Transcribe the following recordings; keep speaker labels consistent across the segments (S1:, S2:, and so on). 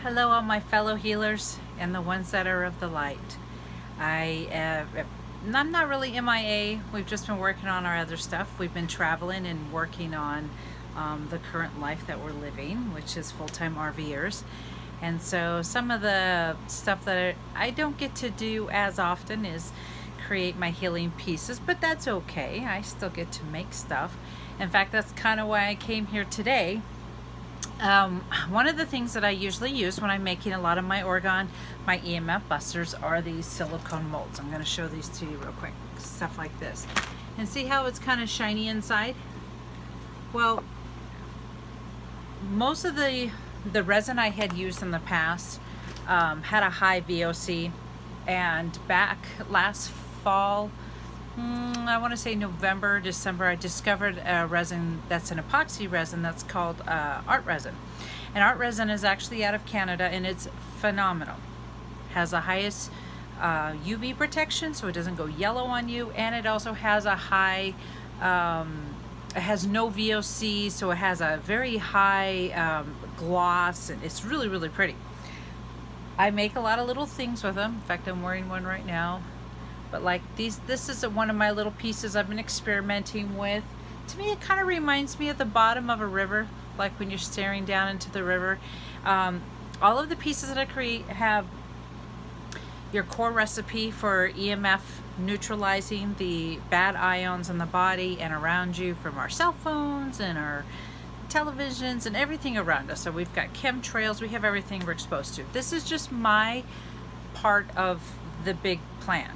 S1: Hello, all my fellow healers and the ones that are of the light. I'm not really MIA. We've just been working on our other stuff. We've been traveling and working on the current life that we're living, which is full-time RVers. And so some of the stuff that I don't get to do as often is create my healing pieces, but that's okay. I still get to make stuff. In fact, that's kind of why I came here today. One of the things that I usually use when I'm making a lot of my orgone, my EMF busters, are these silicone molds. I'm going to show these to you real quick. Stuff like this. And see how it's kind of shiny inside? Well, most of the resin I had used in the past had a high VOC, and back last fall, I want to say November, December, I discovered a resin that's an epoxy resin that's called art resin. And art resin is actually out of Canada, and it's phenomenal. Has the highest UV protection, so it doesn't go yellow on you, and it also has a high, it has no VOC, so it has a very high gloss, and it's really, really pretty. I make a lot of little things with them. In fact, I'm wearing one right now. But like this is one of my little pieces I've been experimenting with. To me, it kind of reminds me of the bottom of a river, like when you're staring down into the river. All of the pieces that I create have your core recipe for EMF neutralizing the bad ions in the body and around you from our cell phones and our televisions and everything around us. So we've got chemtrails, we have everything we're exposed to. This is just my part of the big plan.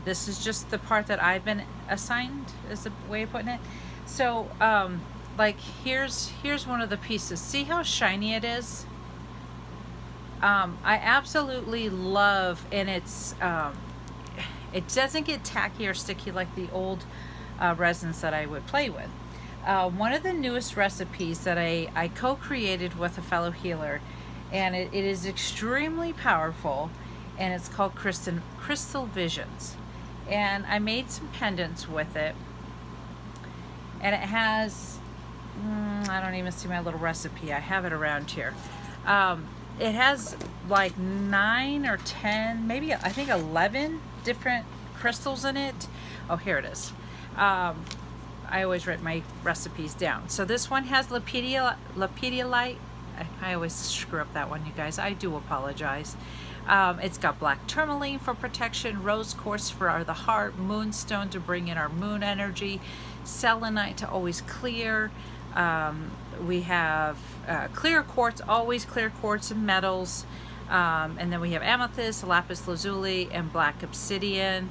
S1: This is just the part that I've been assigned, is a way of putting it. So, like here's one of the pieces. See how shiny it is? I absolutely love, and it doesn't get tacky or sticky like the old resins that I would play with. One of the newest recipes that I co-created with a fellow healer, and it is extremely powerful, and it's called Crystal Visions. And I made some pendants with it, and it has, I don't even see my little recipe, I have it around here. It has like 9 or 10, maybe I think 11 different crystals in it. Oh, here it is. I always write my recipes down. So this one has lepidolite. I always screw up that one, you guys. I do apologize. It's got black tourmaline for protection, rose quartz for the heart, moonstone to bring in our moon energy, selenite to always clear. We have clear quartz, always clear quartz and metals. And then we have amethyst, lapis lazuli, and black obsidian.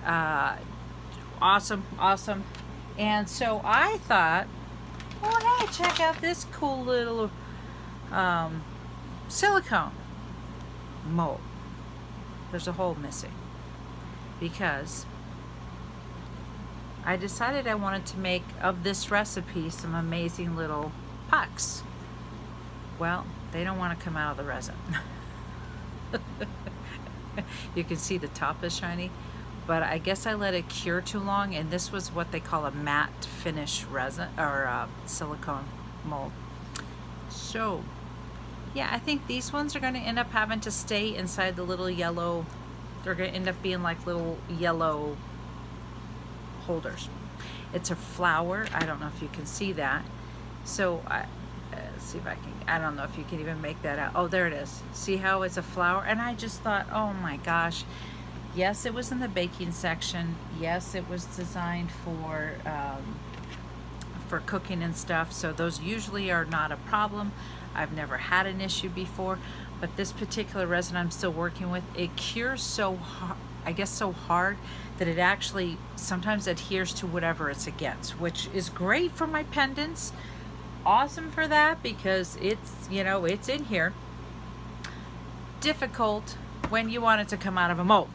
S1: Awesome, awesome. And so I thought, well, hey, check out this cool little silicone mold. There's a hole missing because I decided I wanted to make of this recipe some amazing little pucks. Well, they don't want to come out of the resin. You can see the top is shiny, but I guess I let it cure too long, and this was what they call a matte finish resin or silicone mold. So yeah, I think these ones are going to end up having to stay inside the little yellow, they're going to end up being like little yellow holders. It's a flower. I don't know if you can see that. So let's see if I don't know if you can even make that out. Oh, there it is. See how it's a flower? And I just thought, oh my gosh, yes, it was in the baking section. Yes, it was designed for cooking and stuff. So those usually are not a problem. I've never had an issue before, but this particular resin I'm still working with, it cures so hard, I guess so hard, that it actually sometimes adheres to whatever it's against, which is great for my pendants. Awesome for that because it's, you know, it's in here. Difficult when you want it to come out of a mold.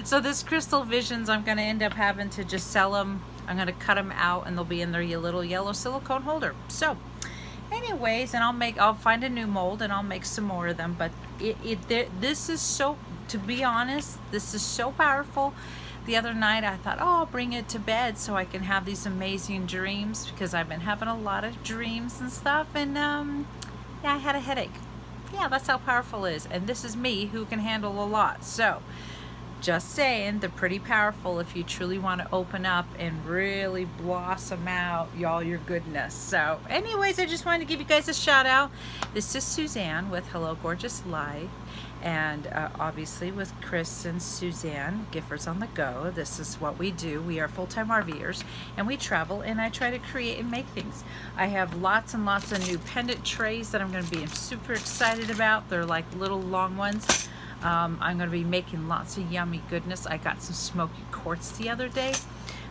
S1: So this Crystal Visions, I'm going to end up having to just sell them. I'm going to cut them out, and they'll be in their little yellow silicone holder. So anyways, and I'll find a new mold and I'll make some more of them. But this is so, to be honest, this is so powerful. The other night I thought, oh, I'll bring it to bed so I can have these amazing dreams, because I've been having a lot of dreams and stuff. And yeah, I had a headache. Yeah, that's how powerful it is. And this is me who can handle a lot. So just saying, they're pretty powerful if you truly want to open up and really blossom out all your goodness. So anyways, I just wanted to give you guys a shout out. This is Suzanne with Hello Gorgeous Life, and obviously with Chris and Suzanne, Giffers on the Go. This is what we do. We are full-time RVers, and we travel, and I try to create and make things. I have lots and lots of new pendant trays that I'm going to be super excited about. They're like little long ones. I'm going to be making lots of yummy goodness. I got some smoky quartz the other day.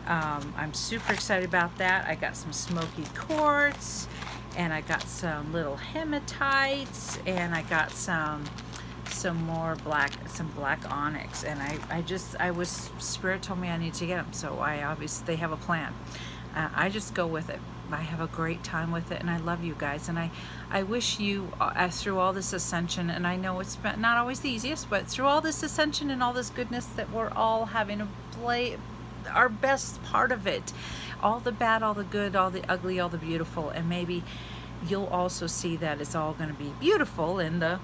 S1: I'm super excited about that. I got some smoky quartz, and I got some little hematites, and I got some more black onyx, and Spirit told me I need to get them, so they have a plan. I just go with it. I have a great time with it, and I love you guys, and I wish you, through all this ascension, and I know it's been not always the easiest, but through all this ascension and all this goodness, that we're all having to play our best part of it. All the bad, all the good, all the ugly, all the beautiful, and maybe you'll also see that it's all going to be beautiful in the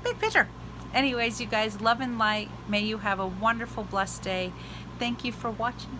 S1: big picture. Anyways, you guys, love and light. May you have a wonderful, blessed day. Thank you for watching.